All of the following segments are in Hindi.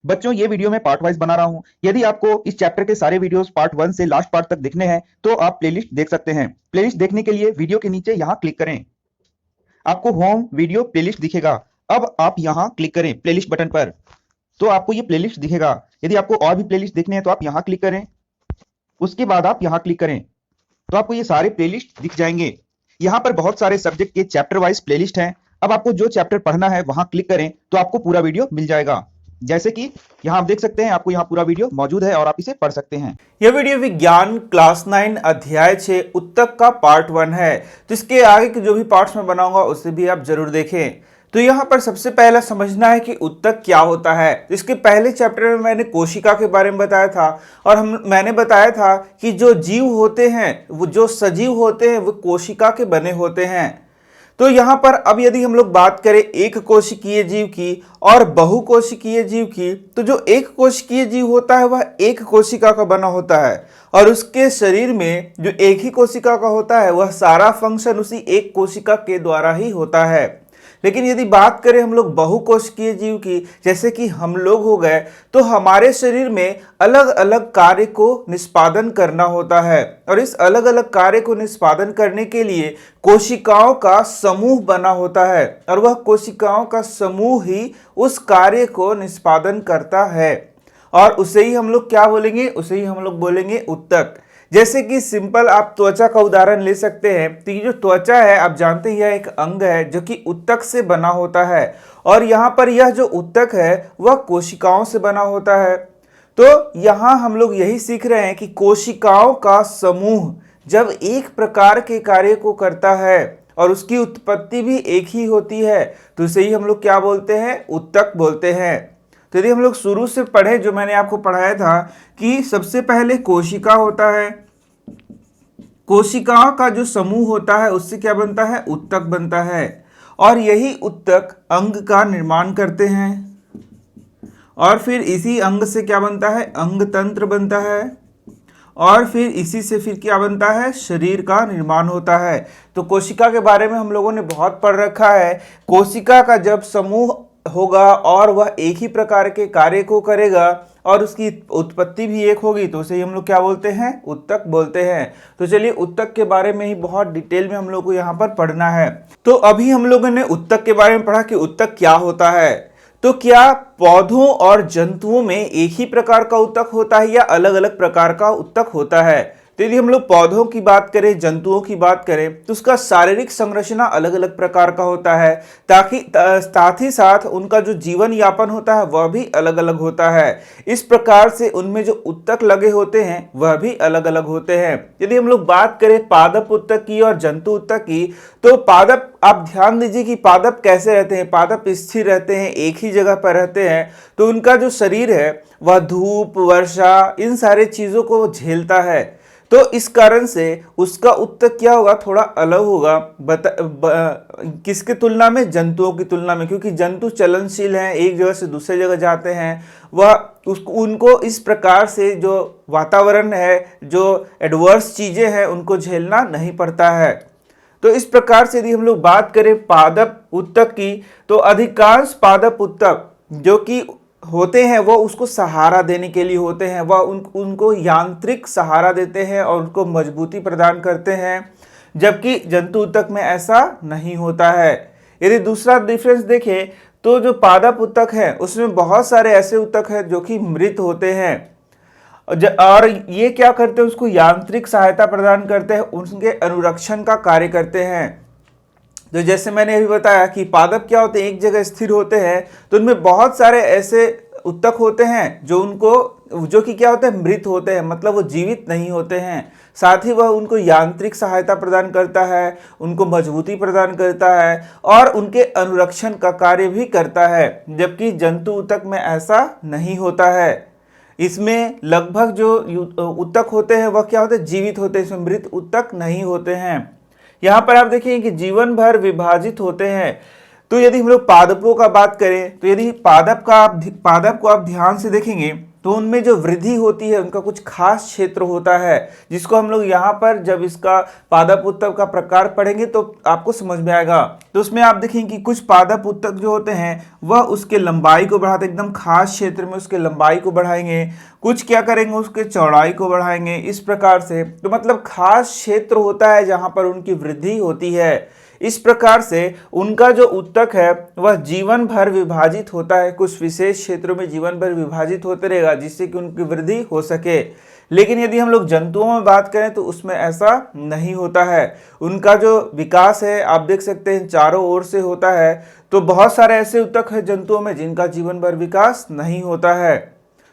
बच्चों ये वीडियो मैं पार्ट वाइज बना रहा हूं। यदि आपको इस चैप्टर के सारे वीडियोस पार्ट 1 से लास्ट पार्ट तक देखने हैं तो आप प्लेलिस्ट देख सकते हैं। प्लेलिस्ट देखने के लिए वीडियो के नीचे यहां क्लिक करें। आपको होम वीडियो प्लेलिस्ट दिखेगा। अब आप यहां क्लिक करें प्लेलिस्ट बटन पर, तो आपको ये प्लेलिस्ट दिखेगा। यदि आपको और भी प्लेलिस्ट देखने हैं तो आप यहां क्लिक करें। उसके बाद आप यहां क्लिक करें तो आपको ये सारे प्लेलिस्ट दिख जाएंगे। यहां पर बहुत सारे सब्जेक्ट के चैप्टर वाइज प्लेलिस्ट हैं। अब आपको जो चैप्टर पढ़ना है वहां क्लिक करें तो आपको पूरा वीडियो मिल जाएगा। जैसे कि यहां आप देख सकते हैं, आपको यहां पूरा वीडियो मौजूद है और आप इसे पढ़ सकते हैं। यह वीडियो विज्ञान क्लास 9 अध्याय 6 उत्तक का पार्ट 1 है। तो इसके आगे के जो भी पार्ट्स मैं बनाऊंगा उसे भी आप जरूर देखें। तो यहाँ पर सबसे पहला समझना है कि उत्तक क्या होता है। तो इसके पहले चैप्टर में मैंने कोशिका के बारे में बताया था और मैंने बताया था कि जो जीव होते हैं, वो जो सजीव होते हैं, वो कोशिका के बने होते हैं। तो यहाँ पर अब यदि हम लोग बात करें एक कोशिकीय जीव की और बहुकोशिकीय जीव की, तो जो एक कोशिकीय जीव होता है वह एक कोशिका का बना होता है और उसके शरीर में जो एक ही कोशिका का होता है वह सारा फंक्शन उसी एक कोशिका के द्वारा ही होता है। लेकिन यदि बात करें हम लोग बहुकोशिकीय जीव की, जैसे कि हम लोग हो गए, तो हमारे शरीर में अलग अलग कार्य को निष्पादन करना होता है और इस अलग अलग कार्य को निष्पादन करने के लिए कोशिकाओं का समूह बना होता है और वह कोशिकाओं का समूह ही उस कार्य को निष्पादन करता है और उसे ही हम लोग क्या बोलेंगे, उसे ही हम लोग बोलेंगे उत्तक। जैसे कि सिंपल आप त्वचा का उदाहरण ले सकते हैं। तो ये जो त्वचा है आप जानते हैं यह एक अंग है जो कि उत्तक से बना होता है और यहाँ पर यह जो उत्तक है वह कोशिकाओं से बना होता है। तो यहाँ हम लोग यही सीख रहे हैं कि कोशिकाओं का समूह जब एक प्रकार के कार्य को करता है और उसकी उत्पत्ति भी एक ही होती है तो इसे ही हम लोग क्या बोलते हैं, उत्तक बोलते हैं। तो यदि हम लोग शुरू से पढ़े, जो मैंने आपको पढ़ाया था कि सबसे पहले कोशिका होता है, कोशिकाओं का जो समूह होता है उससे क्या बनता है, उत्तक बनता है और यही उत्तक अंग का निर्माण करते हैं और फिर इसी अंग से क्या बनता है, अंग तंत्र बनता है और फिर इसी से फिर क्या बनता है, शरीर का निर्माण होता है। तो कोशिका के बारे में हम लोगों ने बहुत पढ़ रखा है। कोशिका का जब समूह होगा और वह एक ही प्रकार के कार्य को करेगा और उसकी उत्पत्ति भी एक होगी तो उसे हम लोग क्या बोलते हैं, उत्तक बोलते हैं। तो चलिए उत्तक के बारे में ही बहुत डिटेल में हम लोग को यहाँ पर पढ़ना है। तो अभी हम लोगों ने उत्तक के बारे में पढ़ा कि उत्तक क्या होता है। तो क्या पौधों और जंतुओं में एक ही प्रकार का उत्तक होता है या अलग अलग प्रकार का उत्तक होता है। तो यदि हम लोग पौधों की बात करें, जंतुओं की बात करें, तो उसका शारीरिक संरचना अलग अलग प्रकार का होता है, ताकि साथ ही साथ उनका जो जीवन यापन होता है वह भी अलग अलग होता है। इस प्रकार से उनमें जो उत्तक लगे होते हैं वह भी अलग अलग होते हैं। यदि हम लोग बात करें पादप उत्तक की और जंतु उत्तक की, तो पादप, आप ध्यान दीजिए कि पादप कैसे रहते हैं। पादप स्थिर रहते हैं, एक ही जगह पर रहते हैं, तो उनका जो शरीर है वह धूप, वर्षा, इन सारे चीजों को झेलता है। तो इस कारण से उसका उत्तक क्या होगा, थोड़ा अलग होगा किसके तुलना में, जंतुओं की तुलना में, क्योंकि जंतु चलनशील हैं, एक जगह से दूसरे जगह जाते हैं। वह उनको इस प्रकार से जो वातावरण है, जो एडवर्स चीजें हैं, उनको झेलना नहीं पड़ता है। तो इस प्रकार से यदि हम लोग बात करें पादप उत्तक की, तो अधिकांश पादप उत्तक जो कि होते हैं वो उसको सहारा देने के लिए होते हैं। वह उनको यांत्रिक सहारा देते हैं और उनको मजबूती प्रदान करते हैं, जबकि जंतु उत्तक में ऐसा नहीं होता है। यदि दूसरा डिफरेंस देखें तो जो पादप उत्तक है उसमें बहुत सारे ऐसे उत्तक हैं जो कि मृत होते हैं और ये क्या करते हैं, उसको यांत्रिक सहायता प्रदान करते हैं, उनके अनुरक्षण का कार्य करते हैं। तो जैसे मैंने अभी बताया कि पादप क्या होते हैं, एक जगह स्थिर होते हैं, तो उनमें बहुत सारे ऐसे उत्तक होते हैं जो कि क्या होते हैं, मृत होते हैं, मतलब वो जीवित नहीं होते हैं। साथ ही वह उनको यांत्रिक सहायता प्रदान करता है, उनको मजबूती प्रदान करता है और उनके अनुरक्षण का कार्य भी करता है, जबकि जंतु उत्तक में ऐसा नहीं होता है। इसमें लगभग जो उत्तक होते हैं वह क्या होते हैं, जीवित होते हैं, इसमें मृत उत्तक नहीं होते हैं। यहाँ पर आप देखेंगे कि जीवन भर विभाजित होते हैं। तो यदि हम लोग पादपों का बात करें, तो यदि पादप को आप ध्यान से देखेंगे तो उनमें जो वृद्धि होती है उनका कुछ खास क्षेत्र होता है, जिसको हम लोग यहाँ पर जब इसका पादप उत्तक का प्रकार पढ़ेंगे तो आपको समझ में आएगा। तो उसमें आप देखेंगे कि कुछ पादप उत्तक जो होते हैं वह उसके लंबाई को बढ़ाते हैं, एकदम खास क्षेत्र में उसके लंबाई को बढ़ाएंगे, कुछ क्या करेंगे उसके चौड़ाई को बढ़ाएंगे, इस प्रकार से। तो मतलब खास क्षेत्र होता है जहाँ पर उनकी वृद्धि होती है। इस प्रकार से उनका जो उत्तक है वह जीवन भर विभाजित होता है, कुछ विशेष क्षेत्रों में जीवन भर विभाजित होते रहेगा जिससे कि उनकी वृद्धि हो सके। लेकिन यदि हम लोग जंतुओं में बात करें तो उसमें ऐसा नहीं होता है। उनका जो विकास है आप देख सकते हैं चारों ओर से होता है। तो बहुत सारे ऐसे उत्तक है जंतुओं में जिनका जीवन भर विकास नहीं होता है।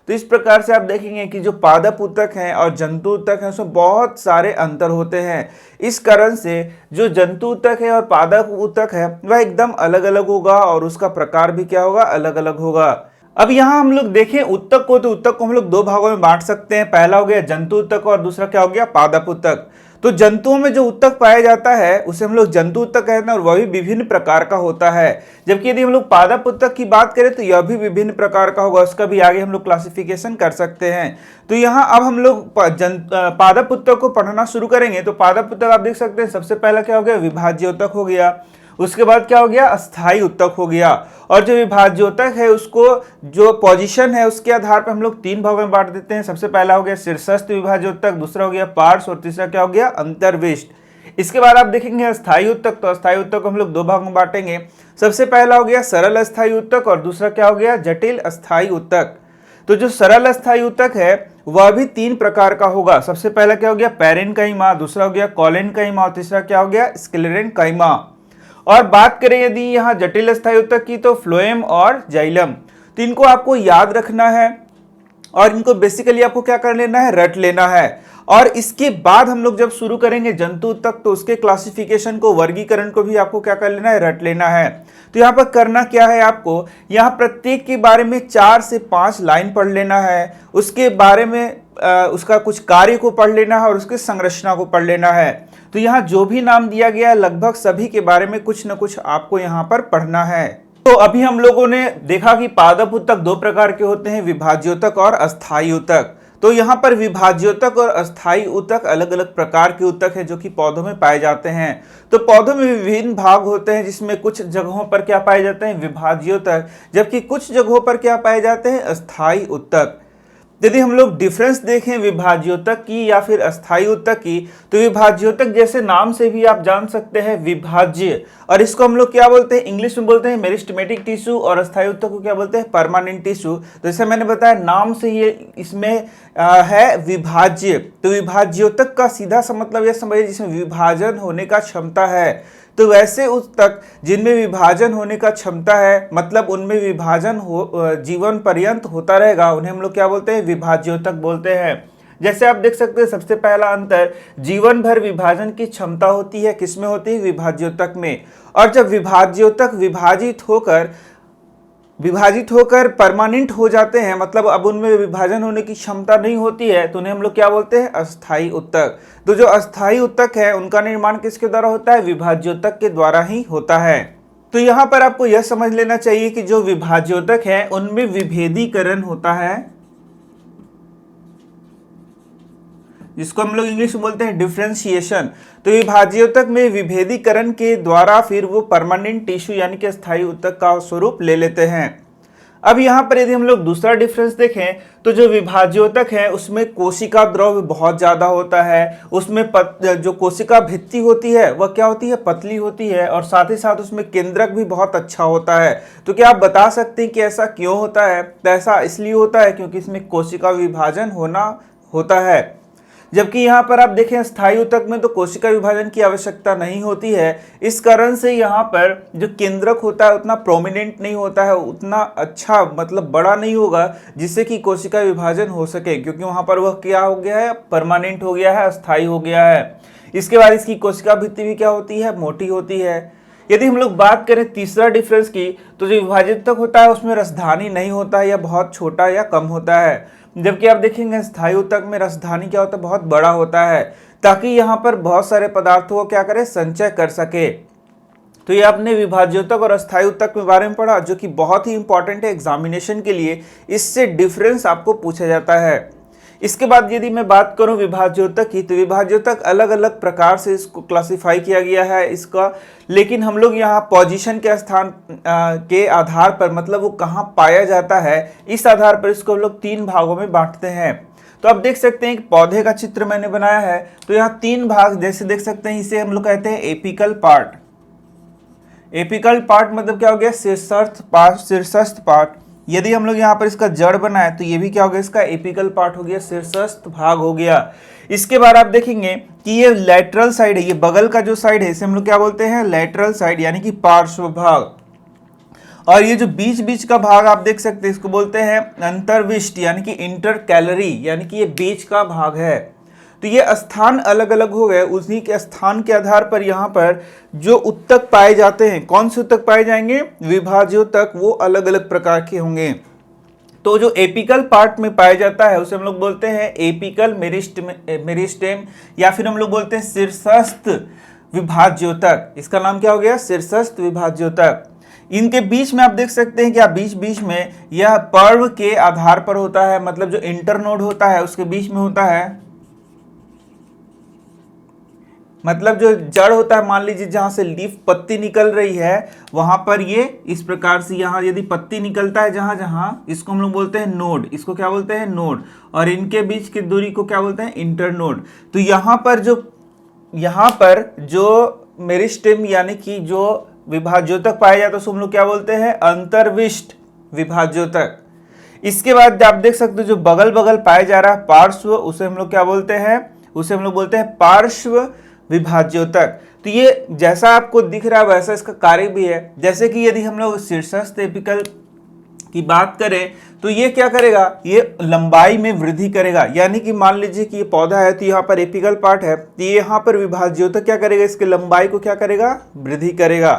तो इस प्रकार से आप देखेंगे कि जो पादप उत्तक हैं और जंतु उत्तक हैं उसमें बहुत सारे अंतर होते हैं। इस कारण से जो जंतु उत्तक है और पादप उत्तक है वह एकदम अलग अलग होगा और उसका प्रकार भी क्या होगा, अलग अलग होगा। अब यहाँ हम लोग देखें उत्तक को, तो उत्तक को हम लोग दो भागों में बांट सकते हैं। पहला हो गया जंतु उत्तक और दूसरा क्या हो गया, पादप उत्तक। तो जंतुओं में जो उत्तक पाया जाता है उसे हम लोग जंतु उत्तक कहते हैं और वह भी विभिन्न प्रकार का होता है। जबकि यदि हम लोग पादप उत्तक की बात करें तो यह भी विभिन्न प्रकार का होगा, उसका भी आगे हम लोग क्लासिफिकेशन कर सकते हैं। तो यहाँ अब हम लोग पादप उत्तक को पढ़ना शुरू करेंगे। तो पादप उत्तक आप देख सकते हैं सबसे पहला क्या हो गया, विभाज्य उत्तक हो गया। उसके बाद क्या हो गया, अस्थाई उत्तक हो गया। और जो विभाज्योतक है उसको जो पोजीशन है उसके आधार पर हम लोग तीन भागों में बांट देते हैं। सबसे पहला हो गया शीर्षस्थ विभाज्योतक, दूसरा हो गया पार्श्व और तीसरा क्या हो गया, अंतर्विष्ट। इसके बाद आप देखेंगे अस्थाई उत्तक, तो अस्थाई उत्तक को हम लोग दो भागों में बांटेंगे। सबसे पहला हो गया सरल अस्थाई उत्तक और दूसरा क्या हो गया, जटिल अस्थाई उत्तक। तो जो सरल अस्थाई उत्तक है वह भी तीन प्रकार का होगा। सबसे पहला क्या हो गया, पैरेन्काइमा, दूसरा हो गया कोलेन्काइमा और तीसरा क्या हो गया, स्क्लेरेन्काइमा। और बात करें यदि यहाँ जटिल अस्थाई उत्तक की तो फ्लोएम और जाइलम। तो इनको आपको याद रखना है और इनको बेसिकली आपको क्या कर लेना है, रट लेना है। और इसके बाद हम लोग जब शुरू करेंगे जंतु उत्तक तो उसके क्लासिफिकेशन को, वर्गीकरण को भी आपको क्या कर लेना है, रट लेना है। तो यहाँ पर करना क्या है, आपको यहाँ प्रत्येक के बारे में 4 से 5 लाइन पढ़ लेना है। उसके बारे में उसका कुछ कार्य को पढ़ लेना है और उसकी संरचना को पढ़ लेना है। तो यहाँ जो भी नाम दिया गया है लगभग सभी के बारे में कुछ न कुछ आपको यहाँ पर पढ़ना है। तो अभी हम लोगों ने देखा कि पादप उत्तक दो प्रकार के होते हैं, विभाज्योतक और अस्थाई उत्तक। तो यहाँ पर विभाज्योतक और अस्थाई उत्तक अलग अलग प्रकार के उत्तक हैं जो कि पौधों में पाए जाते हैं। तो पौधों में विभिन्न भाग होते हैं जिसमें कुछ जगहों पर क्या पाए जाते हैं, विभाज्योतक, जबकि कुछ जगहों पर क्या पाए जाते हैं, अस्थाई उत्तक। यदि हम लोग डिफरेंस देखें विभाज्योतक की या फिर अस्थाई उत्तक की, तो विभाज्योतक जैसे नाम से भी आप जान सकते हैं विभाज्य, और इसको हम लोग क्या बोलते हैं, इंग्लिश में बोलते हैं मेरिस्टेमेटिक टिश्यू, और अस्थाई उत्तक को क्या बोलते हैं, परमानेंट टिश्यू। तो जैसे मैंने बताया नाम से ये इसमें है विभाज्य। तो विभाज्योतक का सीधा सा मतलब यह समझिए जिसमें विभाजन होने का क्षमता है। तो वैसे उत्तक जिनमें विभाजन होने का क्षमता है, मतलब उनमें विभाजन जीवन पर्यंत होता रहेगा, उन्हें हम लोग क्या बोलते हैं, विभाज्योतक बोलते हैं। जैसे आप देख सकते हैं सबसे पहला अंतर, जीवन भर विभाजन की क्षमता होती है किसमें होती है, विभाज्योतक में। और जब विभाज्योतक विभाजित होकर परमानेंट हो जाते हैं, मतलब अब उनमें विभाजन होने की क्षमता नहीं होती है, तो उन्हें हम लोग क्या बोलते हैं, अस्थाई उत्तक। तो जो अस्थाई उत्तक है उनका निर्माण किसके द्वारा होता है, विभाज्योतक के द्वारा ही होता है। तो यहाँ पर आपको यह समझ लेना चाहिए कि जो विभाज्योतक है उनमें विभेदीकरण होता है, जिसको हम लोग इंग्लिश में बोलते हैं डिफरेंशिएशन। तो विभाज्योतक में विभेदीकरण के द्वारा फिर वो परमानेंट टिश्यू यानी कि अस्थाई उत्तक का स्वरूप ले लेते हैं। अब यहाँ पर यदि हम लोग दूसरा डिफरेंस देखें तो जो विभाज्योतक है उसमें कोशिका द्रव्य बहुत ज्यादा होता है, उसमें जो कोशिका भित्ति होती है वह क्या होती है, पतली होती है, और साथ ही साथ उसमें केंद्रक भी बहुत अच्छा होता है। तो क्या आप बता सकते हैं कि ऐसा क्यों होता है? तो ऐसा इसलिए होता है क्योंकि इसमें कोशिका विभाजन होता है। जबकि यहाँ पर आप देखें अस्थाई उत्तक में तो कोशिका विभाजन की आवश्यकता नहीं होती है। इस कारण से यहाँ पर जो केंद्रक होता है उतना प्रोमिनेंट नहीं होता है, उतना अच्छा मतलब बड़ा नहीं होगा जिससे कि कोशिका विभाजन हो सके, क्योंकि वहाँ पर वह क्या हो गया है, परमानेंट हो गया है, अस्थाई हो गया है। इसके बाद इसकी कोशिका भित्ति भी क्या होती है, मोटी होती है। यदि हम लोग बात करें तीसरा डिफरेंस की, तो जो विभाजित उत्तक होता है उसमें रसधानी नहीं होता है या बहुत छोटा या कम होता है। जबकि आप देखेंगे अस्थाई उत्तक में रसधानी क्या होता है, बहुत बड़ा होता है, ताकि यहाँ पर बहुत सारे पदार्थों को क्या करे, संचय कर सके। तो ये आपने विभाज्योतक और अस्थायी उत्तक के बारे में पढ़ा, जो कि बहुत ही इंपॉर्टेंट है एग्जामिनेशन के लिए। इससे डिफरेंस आपको पूछा जाता है। इसके बाद यदि मैं बात करूं विभाज्योतक की, तो विभाज्योतक अलग अलग प्रकार से इसको क्लासिफाई किया गया है इसका, लेकिन हम लोग यहाँ पोजीशन के स्थान के आधार पर, मतलब वो कहाँ पाया जाता है, इस आधार पर इसको हम लोग 3 भागों में बांटते हैं। तो आप देख सकते हैं कि पौधे का चित्र मैंने बनाया है, तो यहाँ 3 भाग जैसे देख सकते हैं, इसे हम लोग कहते हैं एपिकल पार्ट। एपिकल पार्ट मतलब क्या हो गया, शीर्षस्थ पार्ट। यदि हम लोग यहाँ पर इसका जड़ बनाए तो ये भी क्या हो गया, इसका एपिकल पार्ट हो गया, शीर्षस्थ भाग हो गया। इसके बाद आप देखेंगे कि ये लैटरल साइड है, ये बगल का जो साइड है इसे हम लोग क्या बोलते हैं, लैटरल साइड यानी कि पार्श्व भाग। और ये जो बीच बीच का भाग आप देख सकते हैं, इसको बोलते हैं अंतर्विष्ट यानी कि इंटरकैलरी, यानी कि ये बीच का भाग है। तो ये स्थान अलग अलग हो गए, उसी के स्थान के आधार पर यहाँ पर जो उत्तक पाए जाते हैं, कौन से उत्तक पाए जाएंगे, विभाज्योतक, वो अलग अलग प्रकार के होंगे। तो जो एपिकल पार्ट में पाया जाता है उसे हम लोग बोलते हैं एपिकल मेरिस्टेम, या फिर हम लोग बोलते हैं शीर्षस्थ विभाज्योतक। इसका नाम क्या हो गया, शीर्षस्थ विभाज्योतक। इनके बीच में आप देख सकते हैं कि आप बीच बीच में यह पर्व के आधार पर होता है, मतलब जो इंटरनोड होता है उसके बीच में होता है, मतलब जो जड़ होता है, मान लीजिए जहां से लीफ पत्ती निकल रही है वहां पर ये इस प्रकार से, यहाँ यदि पत्ती निकलता है जहां जहां, इसको हम लोग बोलते हैं नोड, इसको क्या बोलते हैं, नोड। और इनके बीच की दूरी को क्या बोलते हैं, इंटरनोड। तो यहाँ पर जो मेरिस्टेम यानी कि जो विभाज्योतक पाया जाता है उसको हम लोग क्या बोलते हैं, अंतर्विष्ट विभाज्योतक। इसके बाद आप देख सकते हो जो बगल बगल पाया जा रहा है पार्श्व, उसे हम लोग क्या बोलते हैं, उसे हम लोग बोलते हैं पार्श्व विभाज्योतक। तो ये जैसा आपको दिख रहा है वैसा इसका कार्य भी है। जैसे कि यदि हम लोग शीर्षस्थ एपिकल की बात करें तो ये क्या करेगा, ये लंबाई में वृद्धि करेगा। यानी कि मान लीजिए कि ये पौधा है, तो यहाँ पर एपिकल पार्ट है, तो ये यहाँ पर विभाज्योतक क्या करेगा, इसके लंबाई को क्या करेगा, वृद्धि करेगा।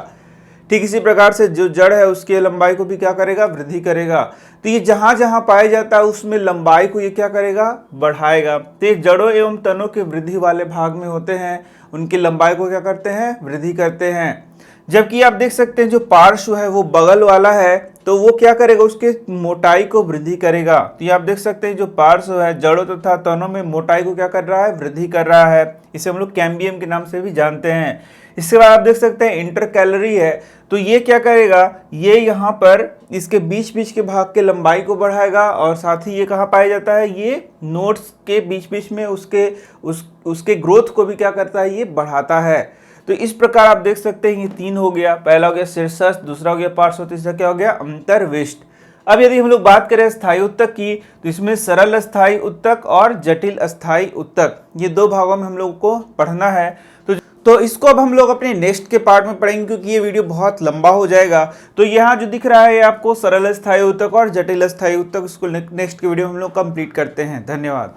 ठीक इसी प्रकार से जो जड़ है उसकी लंबाई को भी क्या करेगा, वृद्धि करेगा। तो ये जहां जहां पाया जाता है उसमें लंबाई को ये क्या करेगा, बढ़ाएगा। तो ये जड़ों एवं तनों के वृद्धि वाले भाग में होते हैं, उनकी लंबाई को क्या करते हैं, वृद्धि करते हैं। जबकि आप देख सकते हैं जो पार्श्व है वो बगल वाला है, तो वो क्या करेगा, उसके मोटाई को वृद्धि करेगा। तो ये आप देख सकते हैं जो पार्श्व है जड़ों तथा तनों में मोटाई को क्या कर रहा है, वृद्धि कर रहा है। इसे हम लोग कैम्बियम के नाम से भी जानते हैं। इसके बाद आप देख सकते हैं इंटरकैलरी है, तो ये क्या करेगा, ये यहाँ पर इसके बीच बीच के भाग के लंबाई को बढ़ाएगा। और साथ ही ये कहाँ पाया जाता है, ये नोड्स के बीच बीच में उसके ग्रोथ को भी क्या करता है, ये बढ़ाता है। तो इस प्रकार आप देख सकते हैं ये 3 हो गया, पहला हो गया शीर्षस्थ, दूसरा हो गया पार्श्व, तीसरा क्या हो गया, अंतर्विष्ट। अब यदि हम लोग बात करें स्थायी उत्तक की, तो इसमें सरल स्थायी उत्तक और जटिल अस्थायी उत्तक, ये 2 भागों में हम लोग को पढ़ना है। तो इसको अब हम लोग अपने नेक्स्ट के पार्ट में पढ़ेंगे, क्योंकि ये वीडियो बहुत लंबा हो जाएगा। तो यहाँ जो दिख रहा है आपको सरल स्थायी उत्तक और जटिल स्थायी उत्तक, इसको नेक्स्ट के वीडियो में हम लोग कंप्लीट करते हैं। धन्यवाद।